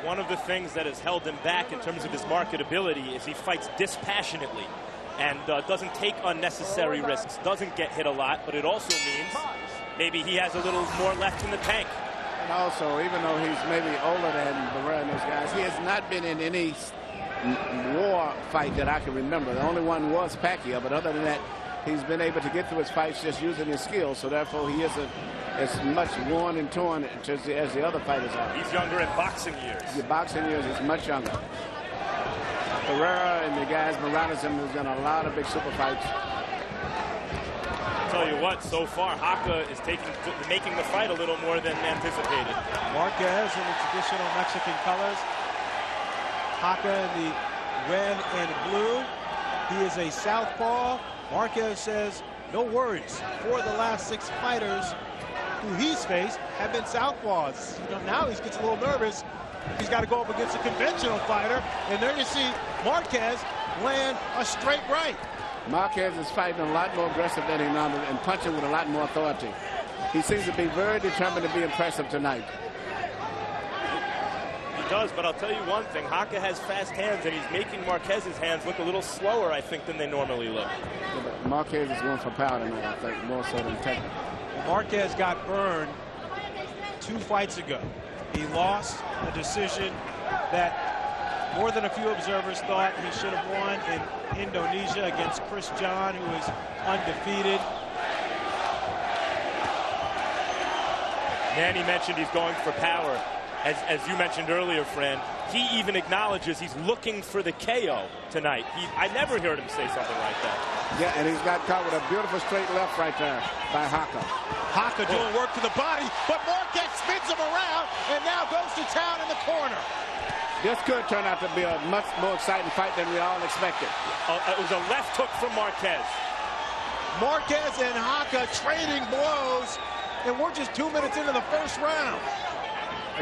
One of the things that has held him back in terms of his marketability is he fights dispassionately and doesn't take unnecessary risks, doesn't get hit a lot, but it also means maybe he has a little more left in the tank. And also, even though he's maybe older than Barrera and those guys, he has not been in any war fight that I can remember. The only one was Pacquiao, but other than that, he's been able to get through his fights just using his skills, so therefore he isn't as much worn and torn as the other fighters are. He's younger in boxing years. The boxing years is much younger. Barrera and the guys, Morales, and has done a lot of big super fights. I'll tell you what, so far, Jaca is making the fight a little more than anticipated. Marquez in the traditional Mexican colors. Jaca in the red and blue. He is a southpaw. Marquez says, no worries. 4 of the last 6 fighters who he's faced have been southpaws. You know, now he gets a little nervous. He's got to go up against a conventional fighter. And there you see Marquez land a straight right. Marquez is fighting a lot more aggressive than Hernandez and punching with a lot more authority. He seems to be very determined to be impressive tonight. He does, but I'll tell you one thing. Jaca has fast hands, and he's making Marquez's hands look a little slower, I think, than they normally look. Yeah, but Marquez is going for power tonight, I think, more so than technical. Marquez got burned 2 fights ago. He lost a decision that more than a few observers thought he should have won in Indonesia against Chris John, who is undefeated. Manny mentioned he's going for power. As you mentioned earlier, friend, he even acknowledges he's looking for the KO tonight. I never heard him say something like that. Yeah, and he's got caught with a beautiful straight left right there by Jaca. Jaca doing work to the body, but Marquez spins him around and now goes to town in the corner. This could turn out to be a much more exciting fight than we all expected. It was a left hook from Marquez. Marquez and Jaca trading blows, and we're just 2 minutes into the first round.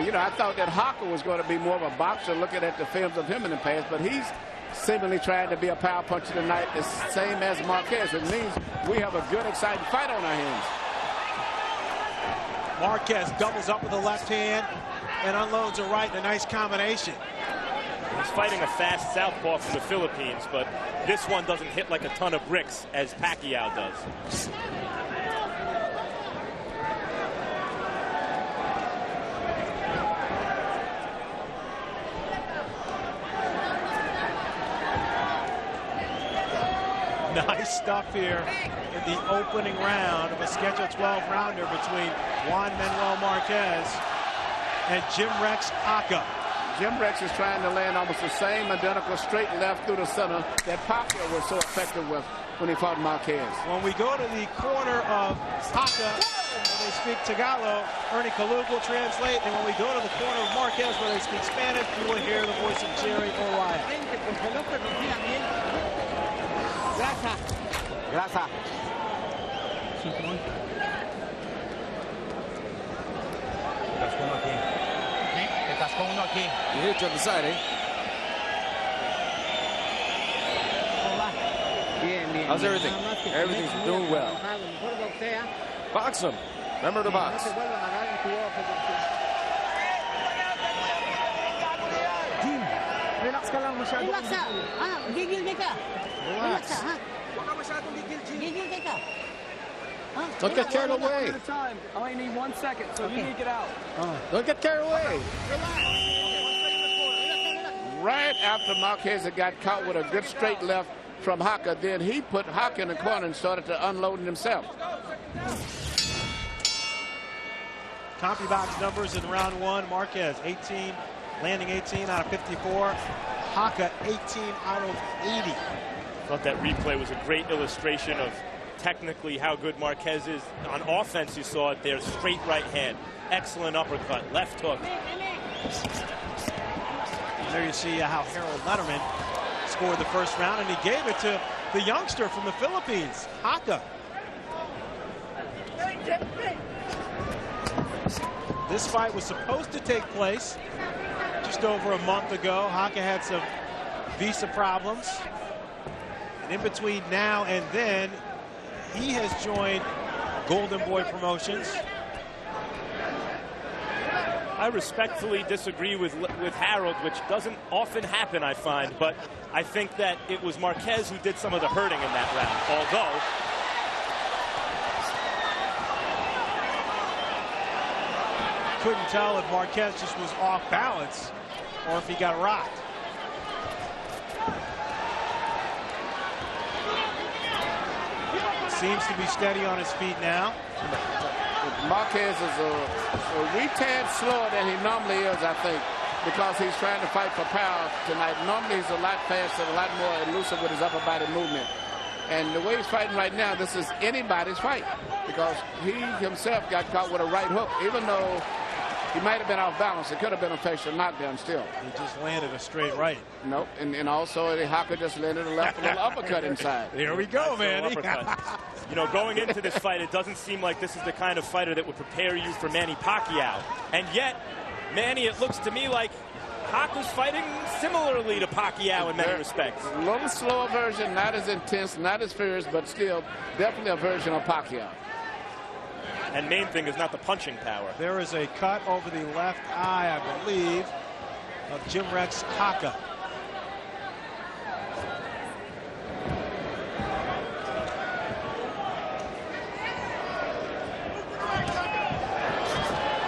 You know, I thought that Jaca was going to be more of a boxer looking at the films of him in the past, but he's seemingly trying to be a power puncher tonight, the same as Marquez. It means we have a good, exciting fight on our hands. Marquez doubles up with the left hand and unloads a right in a nice combination. He's fighting a fast southpaw from the Philippines, but this one doesn't hit like a ton of bricks as Pacquiao does. Nice stuff here in the opening round of a scheduled 12-rounder between Juan Manuel Marquez and Jimrex Jaca. Jimrex is trying to land almost the same identical straight left through the center that Pacquiao was so effective with when he fought Marquez. When we go to the corner of Jaca, where they speak Tagalog, Ernie Kalug will translate, and when we go to the corner of Marquez, where they speak Spanish, you will hear the voice of Jerry O'Reilly. Gracias. You hit you on the side, eh? How's everything? Everything's doing well. Box him. Remember to box. Relax ka lang masyado. Relax ka. Gigil ka. Relax ha. Gigil ka. Don't get carried away. I only need 1 second, so you need to get out. Don't get carried away. Right after Marquez had got caught with a good straight left from Jaca, then he put Jaca in the corner and started to unload himself. CompuBox numbers in round 1. Marquez 18, landing 18 out of 54. Jaca 18 out of 80. Thought that replay was a great illustration of technically how good Marquez is. On offense, you saw it there. Straight right hand. Excellent uppercut. Left hook. And there you see how Harold Letterman scored the first round, and he gave it to the youngster from the Philippines, Jaca. This fight was supposed to take place just over a month ago. Jaca had some visa problems. And in between now and then, he has joined Golden Boy Promotions. I respectfully disagree with Harold, which doesn't often happen, I find. But I think that it was Marquez who did some of the hurting in that round. Although, couldn't tell if Marquez just was off balance or if he got rocked. Seems to be steady on his feet now. Marquez is a wee tad slower than he normally is, I think, because he's trying to fight for power tonight. Normally he's a lot faster, a lot more elusive with his upper body movement. And the way he's fighting right now, this is anybody's fight, because he himself got caught with a right hook, even though he might have been off balance. It could have been a facial knockdown still. He just landed a straight right. Nope. And also the Jaca just landed a left little uppercut inside. There we go, man. You know, going into this fight, it doesn't seem like this is the kind of fighter that would prepare you for Manny Pacquiao. And yet, Manny, it looks to me like Jaca's fighting similarly to Pacquiao in many respects. A little slower version, not as intense, not as fierce, but still definitely a version of Pacquiao. And main thing is not the punching power. There is a cut over the left eye, I believe, of Jimrex Jaca.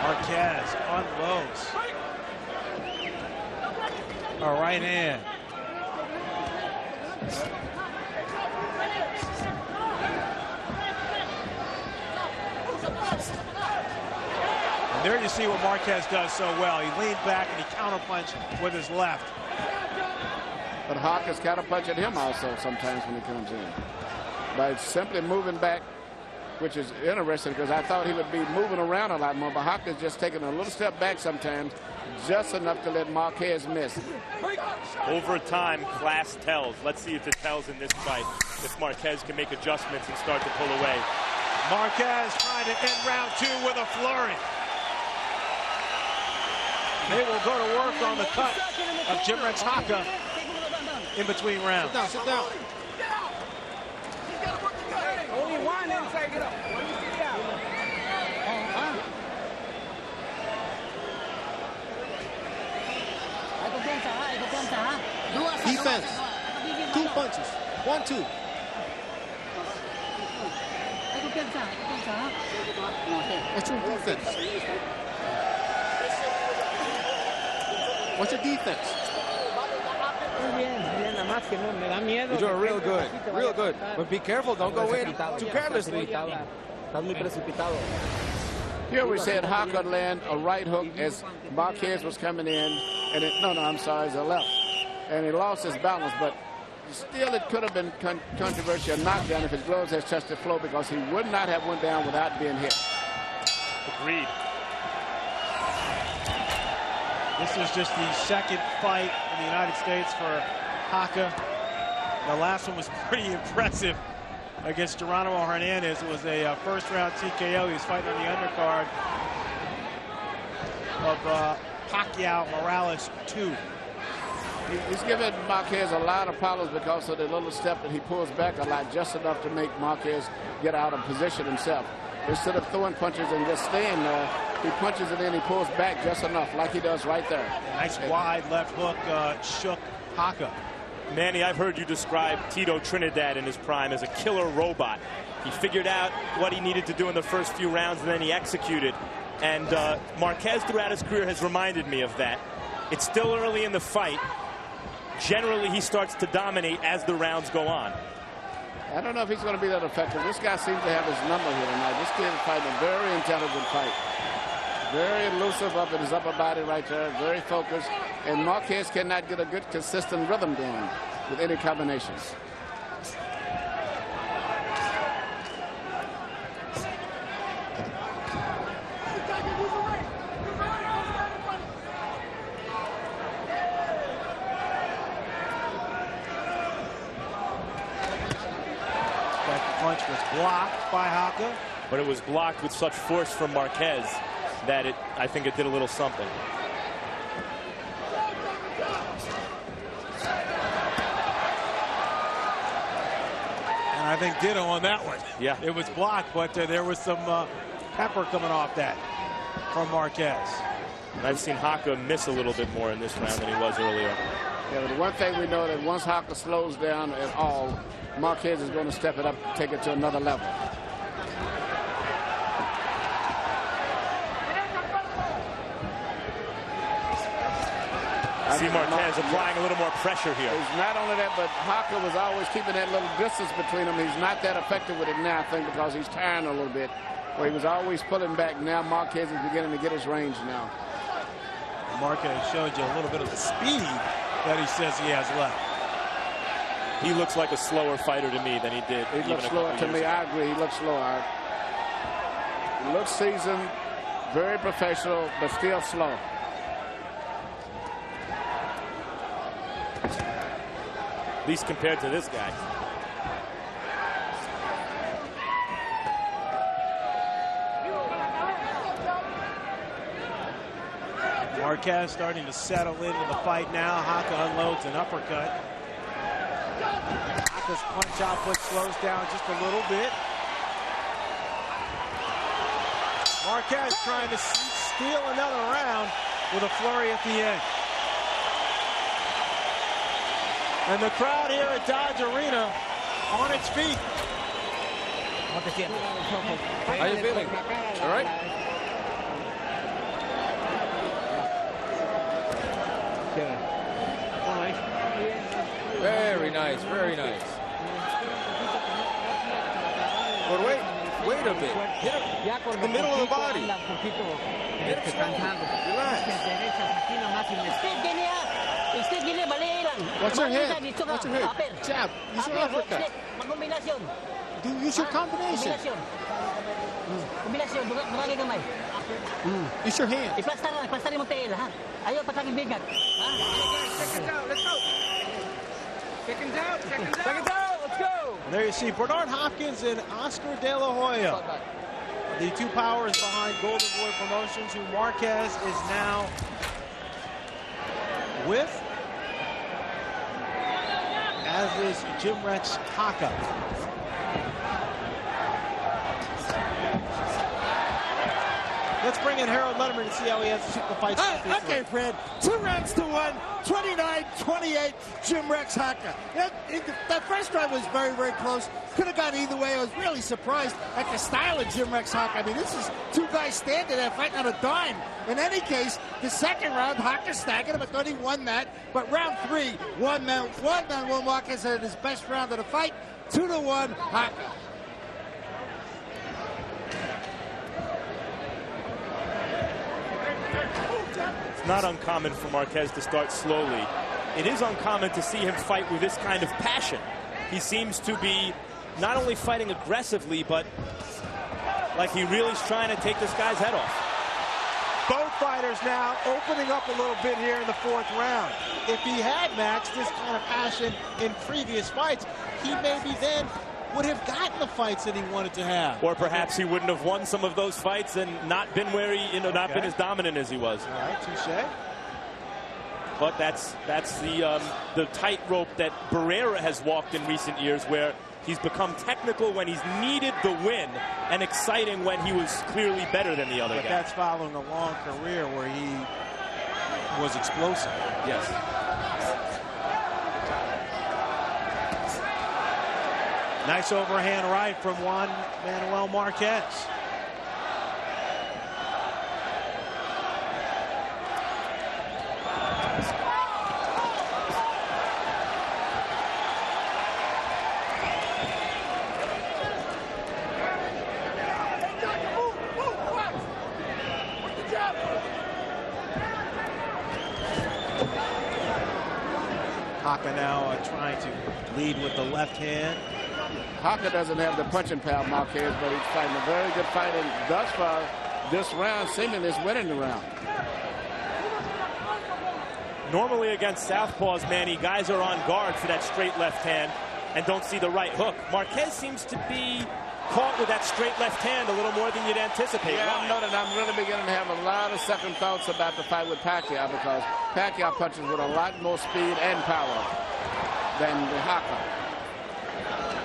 Marquez unloads. A right hand. And there you see what Marquez does so well. He leaned back and he counterpunched with his left. But Jaca's counterpunching him also sometimes when he comes in. By simply moving back, which is interesting because I thought he would be moving around a lot more, but Jaca's just taking a little step back sometimes, just enough to let Marquez miss. Over time, class tells. Let's see if it tells in this fight. If Marquez can make adjustments and start to pull away. Marquez trying to end round 2 with a flurry. They will go to work on the cut of Jimrex Jaca in between rounds. Sit down. Only one inside, get up. Defense. 2 punches. 1, 2. What's your defense? What's your defense? You're doing real good. Real good. But be careful. Don't go in too carelessly. Here we said Jaca land a right hook as Marquez was coming in. And I'm sorry, it's a left. And he lost his balance, but still it could have been controversial knockdown if his gloves had touched the floor because he would not have went down without being hit. Agreed. This is just the second fight in the United States for Jaca. The last one was pretty impressive against Geronimo Hernandez. It was a first-round TKO. He was fighting on the undercard of Pacquiao Morales 2. He's given Marquez a lot of problems because of the little step that he pulls back a lot, just enough to make Marquez get out of position himself. Instead of throwing punches and just staying there, he punches it in, he pulls back just enough, like he does right there. Nice wide left hook shook Jaca. Manny, I've heard you describe Tito Trinidad in his prime as a killer robot. He figured out what he needed to do in the first few rounds, and then he executed. And Marquez throughout his career has reminded me of that. It's still early in the fight. Generally, he starts to dominate as the rounds go on. I don't know if he's going to be that effective. This guy seems to have his number here tonight. This kid is fighting a very intelligent fight. Very elusive up in his upper body right there. Very focused. And Marquez cannot get a good, consistent rhythm going with any combinations. Punch was blocked by Jaca. But it was blocked with such force from Marquez that I think it did a little something. And I think ditto on that one. Yeah. It was blocked, but there was some pepper coming off that from Marquez. And I've seen Jaca miss a little bit more in this round than he was earlier. Yeah, but the one thing we know that once Jaca slows down at all, Marquez is going to step it up, take it to another level. I see Marquez applying a little more pressure here. It's not only that, but Jaca was always keeping that little distance between them. He's not that effective with it now, I think, because he's tiring a little bit. Where he was always pulling back. Now Marquez is beginning to get his range now. Marquez showed you a little bit of the speed that he says he has left. He looks like a slower fighter to me than he did. He looks slower to me. I agree. He looks slower. He looks seasoned, very professional, but still slow. At least compared to this guy. Marquez starting to settle into the fight now. Jaca unloads an uppercut. Jaca's punch output slows down just a little bit. Marquez trying to steal another round with a flurry at the end. And the crowd here at Dodge Arena on its feet. How you feeling? All right? Very nice, very nice. But wait a bit. Hit him in the middle of the body. Hit him slow. Relax. Watch your head. Watch your head. Jab. Use your uppercut. Use your combination. Use your hand. Iplastar mo tail, ha? Ayaw patagin bigat. Seconds out, let's go. Seconds out, Let's go. And there you see Bernard Hopkins and Oscar De La Hoya, the two powers behind Golden Boy Promotions, who Marquez is now with, as is Jimrex Jaca. Let's bring in Harold Letterman and see how he has to shoot the fight. Okay, Fred. 2 rounds to 1, 29-28, Jimrex Jaca. That first round was very, very close. Could have gone either way. I was really surprised at the style of Jimrex Jaca. I mean, this is two guys standing there fighting on a dime. In any case, the second round, Jaca staggered him. I thought he won that. But round 3, one man, Marquez had his best round of the fight. 2-1, Jaca. It's not uncommon for Marquez to start slowly. It is uncommon to see him fight with this kind of passion. He seems to be not only fighting aggressively, but like he really is trying to take this guy's head off. Both fighters now opening up a little bit here in the 4th round. If he had matched this kind of passion in previous fights, he maybe then would have gotten the fights that he wanted to have. Or perhaps he wouldn't have won some of those fights and not been where he, not been as dominant as he was. All right, touche. But that's the tightrope that Barrera has walked in recent years, where he's become technical when he's needed the win and exciting when he was clearly better than the other guy. But that's following a long career where he was explosive. Yes. Nice overhand right from Juan Manuel Marquez. Jaca now trying to lead with the left hand. Jaca doesn't have the punching power, Marquez, but he's fighting a very good fight, and thus far, this round seeming is winning the round. Normally against southpaws, Manny, guys are on guard for that straight left hand and don't see the right hook. Marquez seems to be caught with that straight left hand a little more than you'd anticipate. Yeah, I'm really beginning to have a lot of second thoughts about the fight with Pacquiao, because Pacquiao punches with a lot more speed and power than Jaca.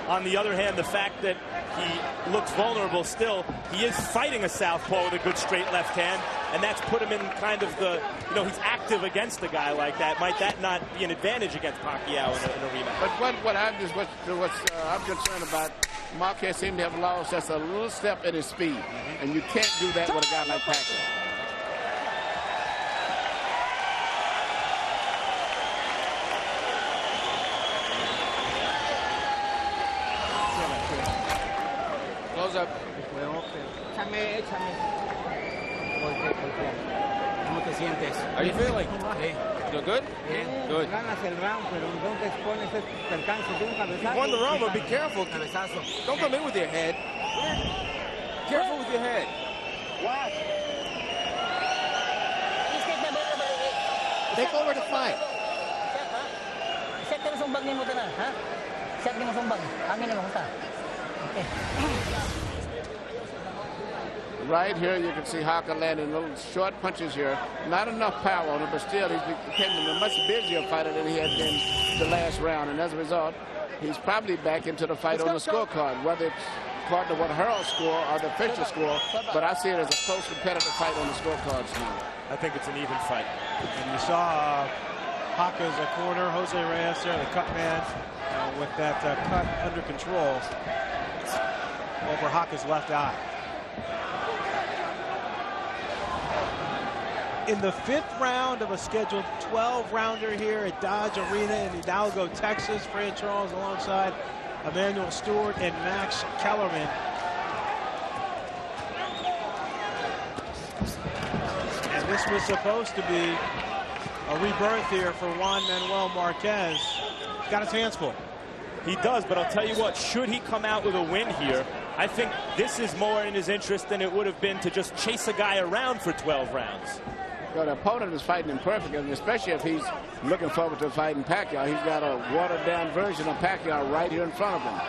On the other hand, the fact that he looks vulnerable still, he is fighting a southpaw with a good straight left hand, and that's put him in kind of the, he's active against a guy like that. Might that not be an advantage against Pacquiao in a rematch? But what I'm concerned about, Marquez seemed to have lost just a little step in his speed, and you can't do that with a guy like Pacquiao. Close up. Échame. ¿Cómo te sientes? How you feeling? Feel good? Bien. Good. Ganas el round, pero entonces pones percance de un cabezazo. You won the round, but be careful. Cabezazo. Don't come in with your head. Careful with your head. What? Take over the fight. Set ka na sumbag ni mo na, ha? Set ka na sumbag. Hangin na mo ka. Okay. Right here, you can see Jaca landing little short punches here. Not enough power on him, but still he's becoming a much busier fighter than he had been the last round. And as a result, he's probably back into the fight on the scorecard, whether it's according to what Harold's score or the official score. But I see it as a close competitive fight on the scorecards now. I think it's an even fight. And you saw Jaca's corner, Jose Reyes there, the cut man, with that cut under control over Jaca's left eye. In the 5th round of a scheduled 12-rounder here at Dodge Arena in Hidalgo, Texas, Fran Charles alongside Emmanuel Stewart and Max Kellerman. And this was supposed to be a rebirth here for Juan Manuel Marquez. He's got his hands full. He does, but I'll tell you what, should he come out with a win here, I think this is more in his interest than it would have been to just chase a guy around for 12 rounds. Well, the opponent is fighting him perfectly, and especially if he's looking forward to fighting Pacquiao. He's got a watered-down version of Pacquiao right here in front of him.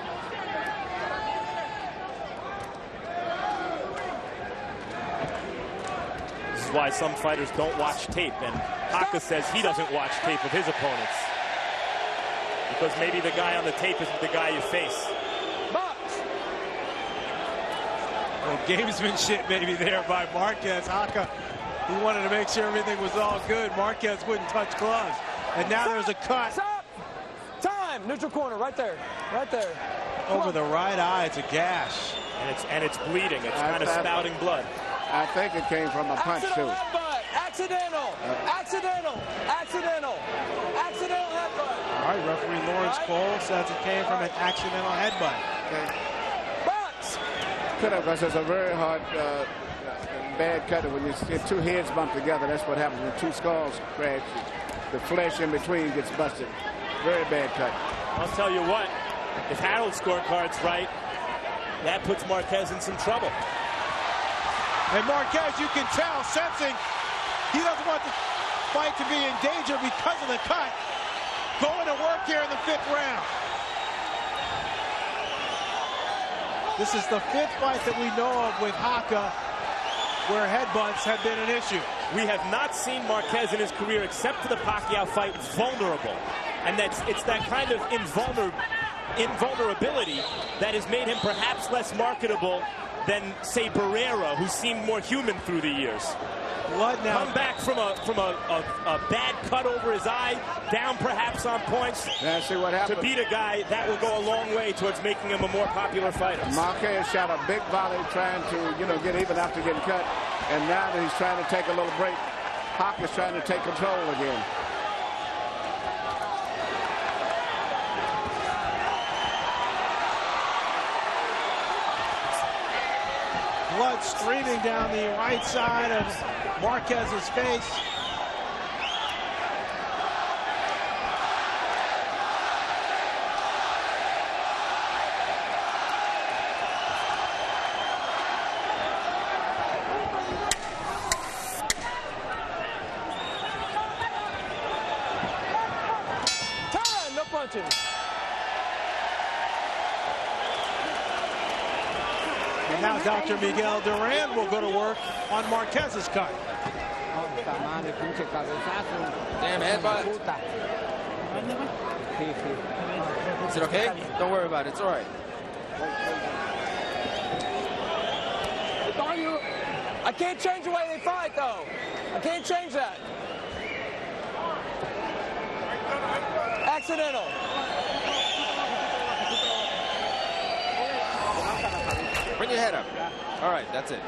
This is why some fighters don't watch tape, and Jaca says he doesn't watch tape of his opponents. Because maybe the guy on the tape isn't the guy you face. Well, gamesmanship maybe there by Marquez. Jaca, he wanted to make sure everything was all good. Marquez wouldn't touch gloves. And now there's a cut. Stop. Time. Neutral corner, right there. Right there. Over the right eye, it's a gash. And it's bleeding. It's kind of spouting blood. I think it came from a punch, too. Accidental. Accidental. Accidental. Accidental headbutt. All right, referee Lawrence Cole says it came from an accidental headbutt. Okay. Box. Could have, because it's a very hard, bad cut. When you see two heads bump together, that's what happens when two skulls crash. The flesh in between gets busted. Very bad cut. I'll tell you what, if Harold's scorecard's right, that puts Marquez in some trouble. And Marquez, you can tell, sensing he doesn't want the fight to be in danger because of the cut. Going to work here in the 5th round. This is the 5th fight that we know of with Jaca where headbutts have been an issue. We have not seen Marquez in his career, except for the Pacquiao fight, vulnerable. And it's that kind of invulnerability that has made him perhaps less marketable than, say, Barrera, who seemed more human through the years. Blood now. Come back from a bad cut over his eye, down perhaps on points. Yeah, see what happened. To beat a guy, that will go a long way towards making him a more popular fighter. Marquez shot a big volley trying to, get even after getting cut. And now that he's trying to take a little break, Jaca's trying to take control again. Blood streaming down the right side of Marquez's face. Time. No punching. And now Dr. Miguel Duran will go to work on Marquez's cut. Damn headbutt. Is it okay? Don't worry about it. It's all right. I can't change the way they fight, though. I can't change that. Accidental. Bring your head up. All right, that's it.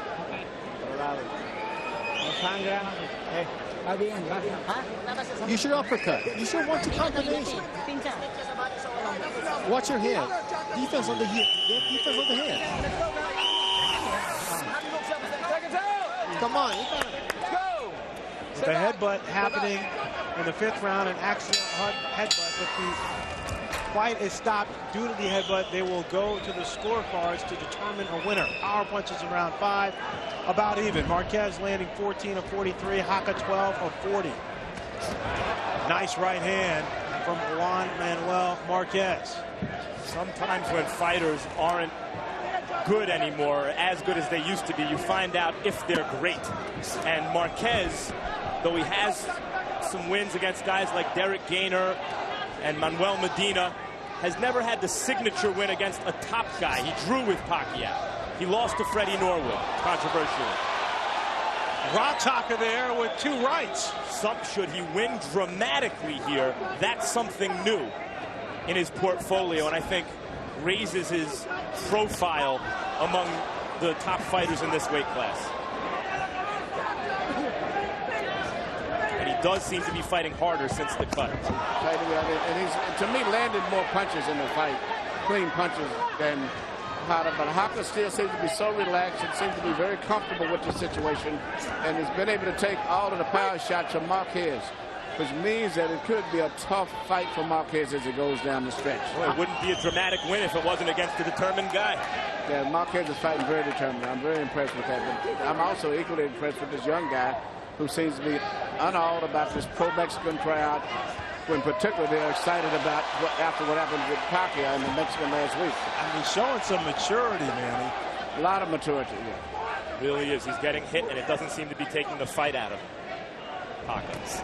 You should uppercut. You should want to combination. Watch your hand. Defense on the heel. Defense on the hand. Come on. Go. The headbutt happening in the 5th round, an accidental headbutt, but the fight is stopped due to the headbutt. They will go to the scorecards to determine a winner. Power punches in round 5, about even. Marquez landing 14 of 43, Jaca 12 of 40. Nice right hand from Juan Manuel Marquez. Sometimes when fighters aren't good anymore, as good as they used to be, you find out if they're great. And Marquez, though he has some wins against guys like Derek Gainer and Manuel Medina, has never had the signature win against a top guy. He drew with Pacquiao. He lost to Freddie Norwood, controversially. Rocks Jaca there with 2 rights. Should he win dramatically here, that's something new in his portfolio, and I think raises his profile among the top fighters in this weight class. And he does seem to be fighting harder since the cut. And he's, to me, landed more punches in the fight, clean punches, than Jaca. But Jaca still seems to be so relaxed and seems to be very comfortable with the situation, and has been able to take all of the power shots from Marquez, which means that it could be a tough fight for Marquez as it goes down the stretch. Well, it wouldn't be a dramatic win if it wasn't against a determined guy. Yeah, Marquez is fighting very determined. I'm very impressed with that. But I'm also equally impressed with this young guy who seems to be unawed about this pro-Mexican crowd, when particularly they're excited about after what happened with Pacquiao in the Mexican last week. I mean, showing some maturity, Manny. A lot of maturity, yeah. Really is. He's getting hit, and it doesn't seem to be taking the fight out of him. Pockets.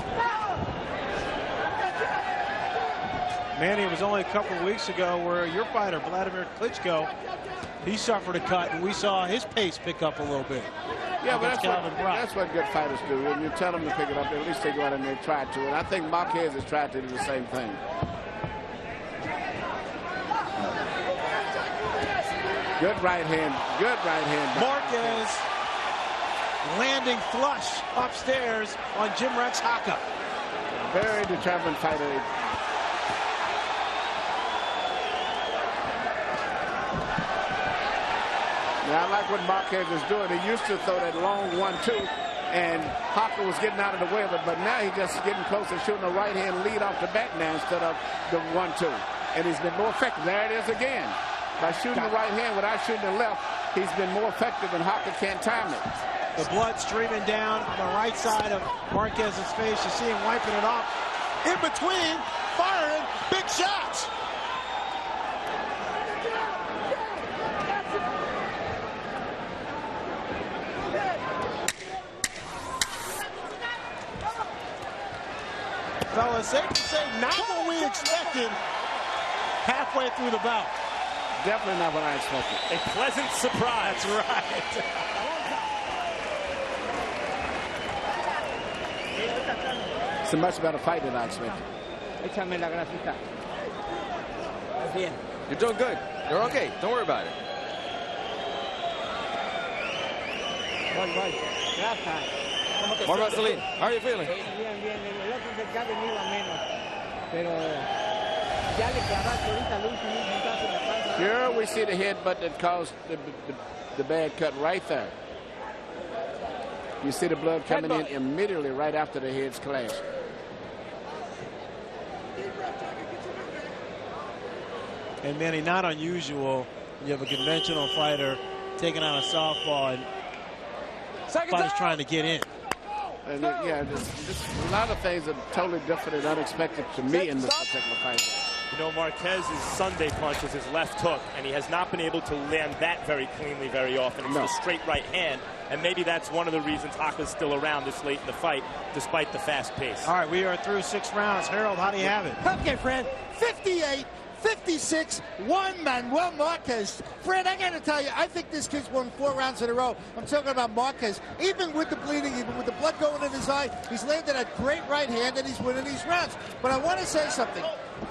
Manny, it was only a couple of weeks ago where your fighter, Vladimir Klitschko, he suffered a cut, and we saw his pace pick up a little bit. Yeah, but that's what good fighters do. When you tell them to pick it up, they at least they go out and they try to. And I think Marquez has tried to do the same thing. Good right hand. Good right hand. Marquez landing flush upstairs on Jimrex Jaca. Very determined fighter. Now, I like what Marquez is doing. He used to throw that long 1-2, and Jaca was getting out of the way of it, but now he's just getting closer, shooting a right hand lead off the back now instead of the 1-2. And he's been more effective. There it is again. By shooting the right hand without shooting the left, he's been more effective, and Jaca can't time it. The blood streaming down the right side of Marquez's face. You see him wiping it off. In between, firing big shots. Fellas, safe to say, not what we expected halfway through the bout. Definitely not what I expected. A pleasant surprise. That's right. It's a much better fight than I expected. You're doing good. You're okay. Don't worry about it. More Vaseline. How are you feeling? Here we see the headbutt that caused the bad cut right there. You see the blood coming in immediately right after the heads clash. And Manny, not unusual. You have a conventional fighter taking on a southpaw, and fighters trying to get in. And yeah, a lot of things are totally different and unexpected to me in this particular fight. You know, Marquez's Sunday punch is his left hook, and he has not been able to land that very cleanly very often. It's the straight right hand, and maybe that's one of the reasons Jaca's still around this late in the fight, despite the fast pace. All right, we are through 6 rounds. Harold, how do you have it? Okay, friend. 56-1 Manuel Marquez. Fred, I got to tell you, I think this kid's won 4 rounds in a row. I'm talking about Marquez. Even with the bleeding, even with the blood going in his eye, he's landed a great right hand and he's winning these rounds. But I want to say something.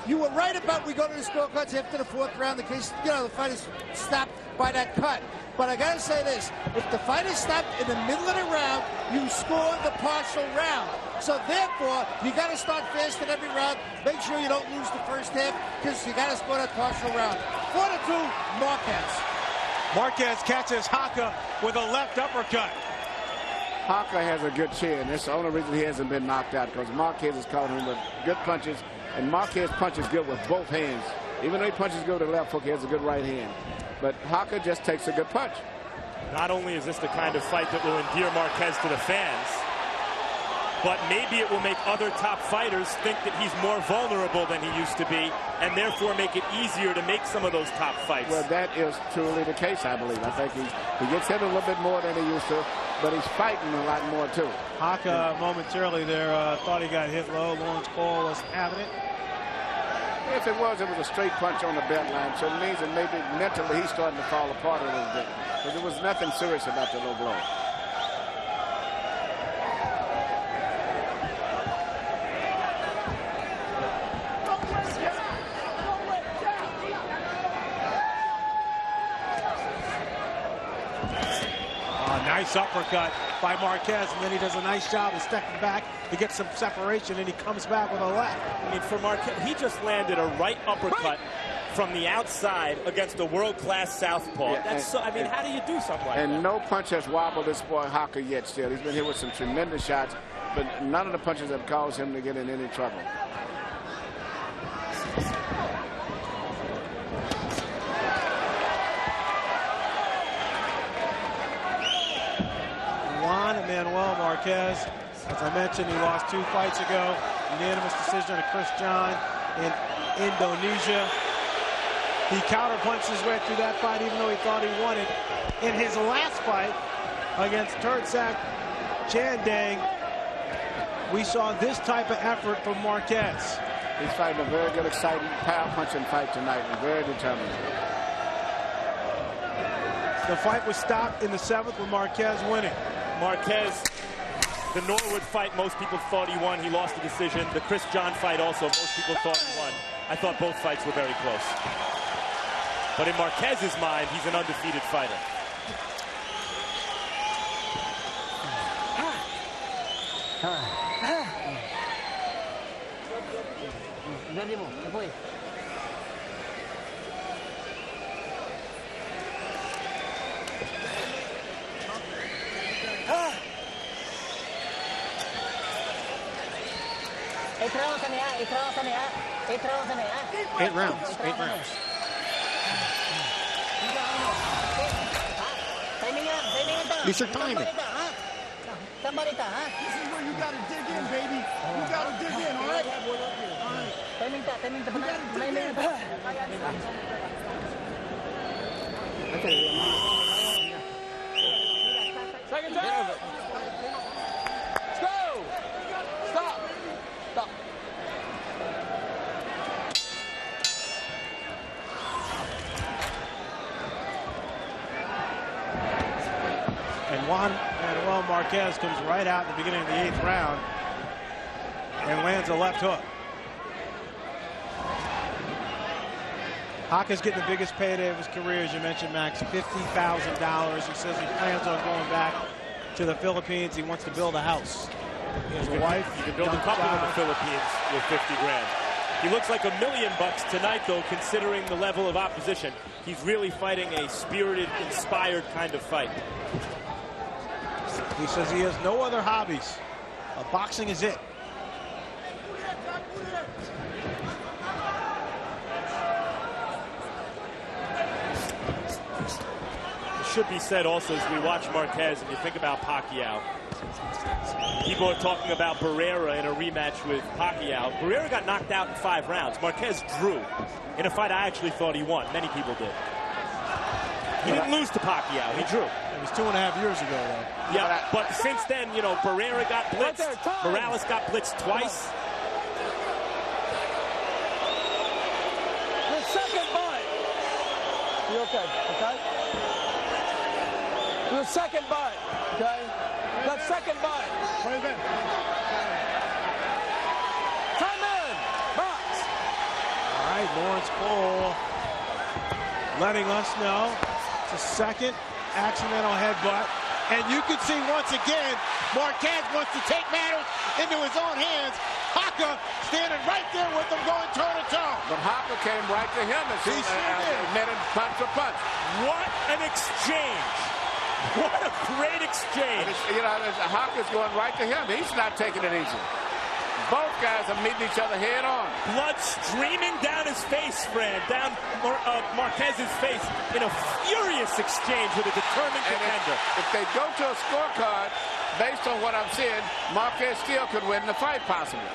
You were right about we go to the scorecards after the 4th round in case, you know, the fight is stopped by that cut. But I got to say this. If the fight is stopped in the middle of the round, you score the partial round. So therefore, you got to start fast in every round. Make sure you don't lose the first half because you got to score that partial round. 4-2, Marquez. Marquez catches Jaca with a left uppercut. Jaca has a good chin. That's the only reason he hasn't been knocked out, because Marquez has caught him with good punches, and Marquez punches good with both hands. Even though he punches good with the left hook, he has a good right hand. But Jaca just takes a good punch. Not only is this the kind of fight that will endear Marquez to the fans, but maybe it will make other top fighters think that he's more vulnerable than he used to be, and therefore make it easier to make some of those top fights. Well, that is truly the case, I believe. I think he gets hit a little bit more than he used to, but he's fighting a lot more, too. Jaca momentarily there thought he got hit low. Lawrence Cole was having it. If it was a straight punch on the belt line, so it means that maybe mentally he's starting to fall apart a little bit. But there was nothing serious about the low blow. Nice uppercut by Marquez, and then he does a nice job of stepping back to get some separation, and he comes back with a left. I mean, for Marquez, he just landed a right uppercut from the outside against a world-class southpaw. Yeah, That's so, I mean, how do you do something like that? And no punch has wobbled this boy Jaca yet still. He's been hit with some tremendous shots, but none of the punches have caused him to get in any trouble. Juan Manuel Marquez, as I mentioned, he lost 2 fights ago. Unanimous decision to Chris John in Indonesia. He counterpunched his way through that fight, even though he thought he won it. In his last fight against Turtsak Chandang, we saw this type of effort from Marquez. He's fighting a very good, exciting, power-punching fight tonight, and very determined. The fight was stopped in the 7th with Marquez winning. Marquez, the Norwood fight, most people thought he won. He lost the decision. The Chris John fight also, most people thought he won. I thought both fights were very close. But in Marquez's mind, he's an undefeated fighter. Eight rounds. Use your timing. This is where you gotta dig in, baby. You gotta dig in, all right? Second down. Let's go. Stop. Stop. And Juan Manuel Marquez comes right out in the beginning of the 8th round and lands a left hook. Jaca's getting the biggest payday of his career, as you mentioned, Max, $50,000. He says he plans on going back to the Philippines. He wants to build a house. He has a wife. You can build a couple in the Philippines with 50 grand. He looks like $1 million tonight, though, considering the level of opposition. He's really fighting a spirited, inspired kind of fight. He says he has no other hobbies. Boxing is it. It should be said also, as we watch Marquez and you think about Pacquiao, people are talking about Barrera in a rematch with Pacquiao. Barrera got knocked out in 5 rounds. Marquez drew in a fight I actually thought he won. Many people did. He didn't lose to Pacquiao. He drew. It was 2.5 years ago, though. Yeah, but since then, you know, Barrera got blitzed. Morales got blitzed twice. Marquez, okay? The second butt, okay? That second butt. Time in, box. All right, Lawrence Cole letting us know it's a second accidental headbutt. And you can see once again, Marquez wants to take matters into his own hands. Jaca standing right there with him, going toe-to-toe. But Jaca came right to him as soon as he met him punch for punch. What an exchange. What a great exchange. You know, Jaca's going right to him. He's not taking it easy. Both guys are meeting each other head on. Blood streaming down his face, Fran, down Marquez's face in a furious exchange with a determined contender. If they go to a scorecard, based on what I'm seeing, Marquez still could win the fight, possibly.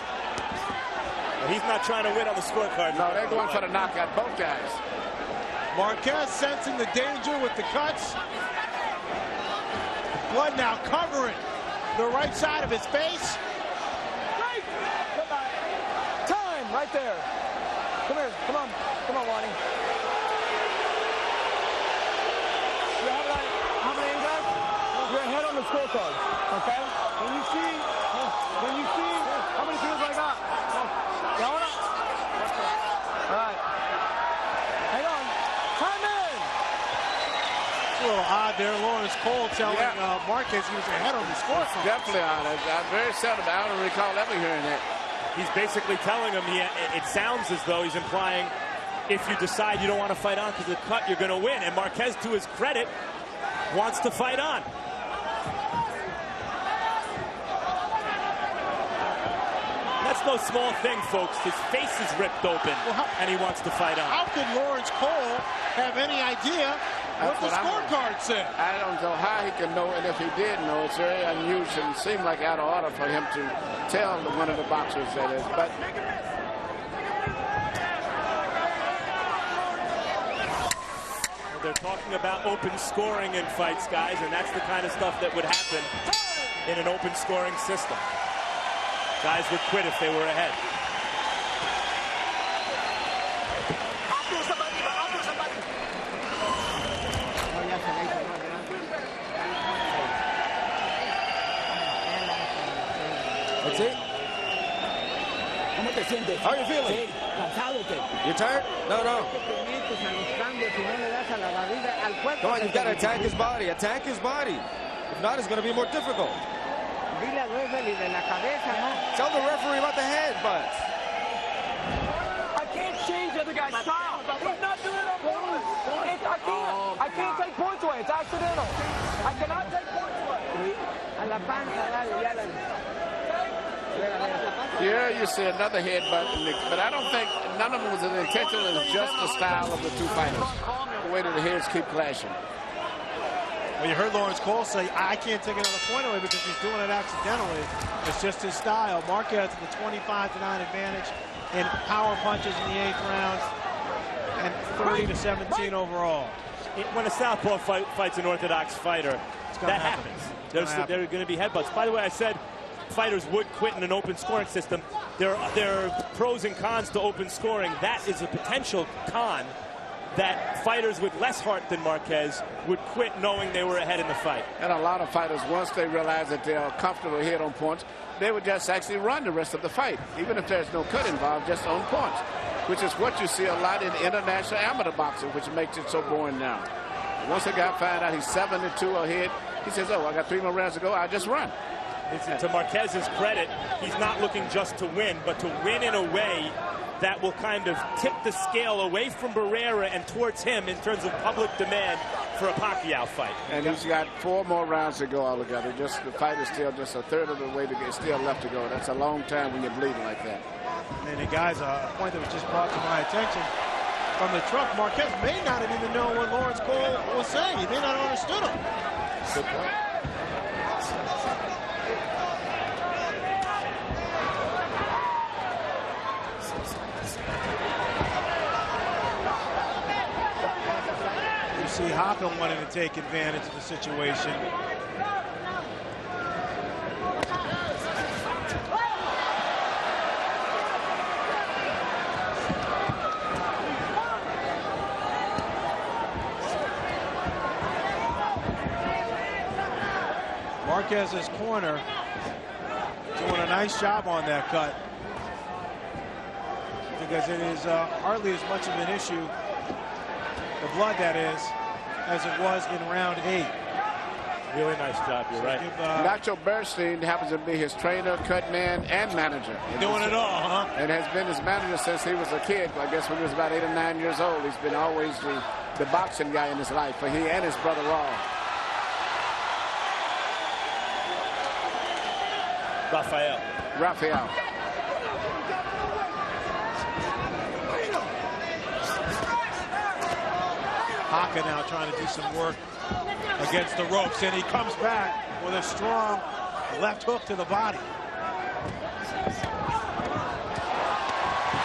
He's not trying to win on the scorecard. No, they're going for the knockout, both guys. Marquez sensing the danger with the cuts. Blood now covering the right side of his face. Time, right there. Come here, come on, Juan. How many guys? You're ahead on the scorecard, okay? When you see how many kills I got. All right. Hang on. Time in. It's a little odd there. Lawrence Cole telling Marquez he was ahead on the scorecard. Definitely odd. I'm very seldom. I don't recall ever hearing that. He's basically telling him, it sounds as though he's implying, if you decide you don't want to fight on because of the cut, you're going to win. And Marquez, to his credit, wants to fight on. That's no small thing, folks. His face is ripped open, and he wants to fight on. How could Lawrence Cole have any idea what the scorecard said? I don't know how he can know, and if he did know, it's very unusual. It seemed like out of order for him to tell one of the boxers that is. But they're talking about open scoring in fights, guys, and that's the kind of stuff that would happen in an open scoring system. Guys would quit if they were ahead. That's it? How are you feeling? You're tired? No. Come on, you've got to attack his body. Attack his body. If not, it's going to be more difficult. Tell the referee about the head, but I can't change the other guy's style. He's not doing it on purpose. I can't take points away. It's accidental. I cannot take points away. here you see another headbutt, but I don't think none of them was as intentional as just the style of the two fighters. The way that the heads keep clashing. Well, you heard Lawrence Cole say, I can't take another point away because he's doing it accidentally. It's just his style. Marquez with a 25-9 advantage in power punches in the 8th round and 30-17 overall. When a southpaw fights an orthodox fighter, that happens. There are going to be headbutts. By the way, I said fighters would quit in an open scoring system. There are pros and cons to open scoring. That is a potential con, that fighters with less heart than Marquez would quit knowing they were ahead in the fight. And a lot of fighters, once they realize that they are comfortable ahead on points, they would just actually run the rest of the fight, even if there's no cut involved, just on points, which is what you see a lot in international amateur boxing, which makes it so boring now. Once a guy finds out he's 7-2 ahead, he says, oh, I got 3 more rounds to go, I'll just run. To Marquez's credit, he's not looking just to win, but to win in a way that will kind of tip the scale away from Barrera and towards him in terms of public demand for a Pacquiao fight. And he's got 4 more rounds to go altogether. Just the fight is still just a third of the way to get, still left to go. That's a long time when you're bleeding like that. And the guys, a point that was just brought to my attention from the truck, Marquez may not have even known what Lawrence Cole was saying. He may not have understood him. Good point. See Jaca wanting to take advantage of the situation. Marquez's corner, doing a nice job on that cut, because it is hardly as much of an issue, the blood that is, as it was in round 8. Really nice job, you're right. Nacho Bernstein happens to be his trainer, cut man, and manager. Doing it all, huh? And has been his manager since he was a kid. I guess when he was about 8 or 9 years old. He's been always the boxing guy in his life, for he and his brother Raw. Rafael. Jaca now trying to do some work against the ropes, and he comes back with a strong left hook to the body.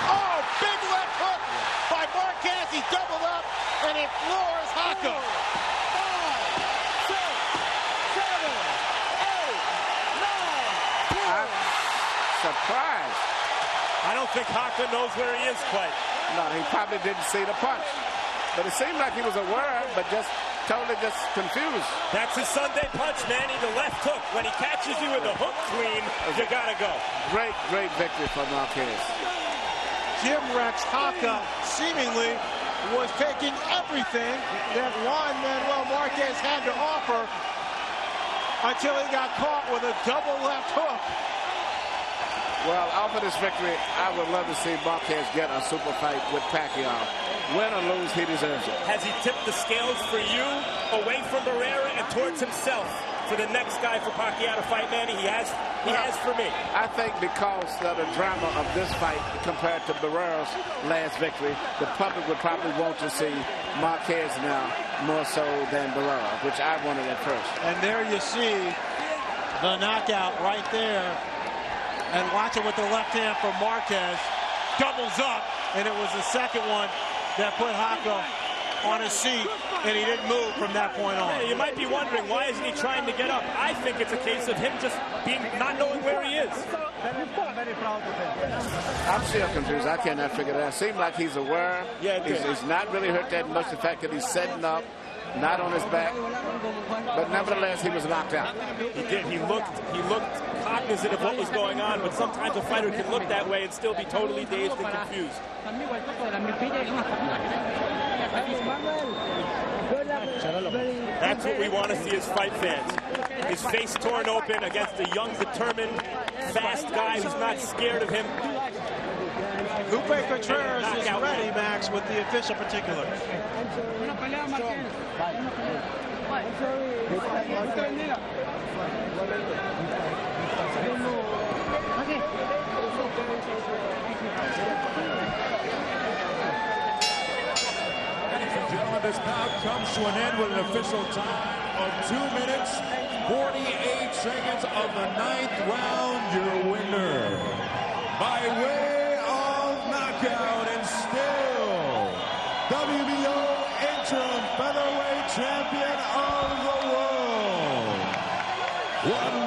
Oh, big left hook by Marquez. He doubled up, and it floors Jaca. 5, 6, 7, 8, 9, 10. I'm surprised. I don't think Jaca knows where he is quite. No, he probably didn't see the punch. But it seemed like he was aware, but totally confused. That's his Sunday punch, Manny, the left hook. When he catches you with a hook clean, you gotta go. Great victory for Marquez. Jimrex Jaca seemingly was taking everything that Juan Manuel Marquez had to offer until he got caught with a double left hook. Well, after this victory, I would love to see Marquez get a super fight with Pacquiao. Win or lose, he deserves it. Has he tipped the scales for you away from Barrera and towards himself for the next guy for Pacquiao to fight, Manny? He has for me. I think because of the drama of this fight compared to Barrera's last victory, the public would probably want to see Marquez now more so than Barrera, which I wanted at first. And there you see the knockout right there. And watch it with the left hand from Marquez. Doubles up, and it was the second one that put Jaca on his seat, and he didn't move from that point on. Yeah, you might be wondering, why isn't he trying to get up? I think it's a case of him just not knowing where he is. I'm still confused. I cannot figure it out. It seems like he's aware. Yeah, he's not really hurt that much. The fact that he's setting up, not on his back. But nevertheless, he was knocked out. He did. He looked cognizant of what was going on, but sometimes a fighter can look that way and still be totally dazed and confused. That's what we want to see as fight fans. His face torn open against a young, determined, fast guy who's not scared of him. Lupe Contreras is ready, Max, with the official particulars. Gentlemen, this bout comes to an end with an official time of 2 minutes, 48 seconds of the 9th round. Your winner, by way of knockout and still WBO interim featherweight champion of the world, Juan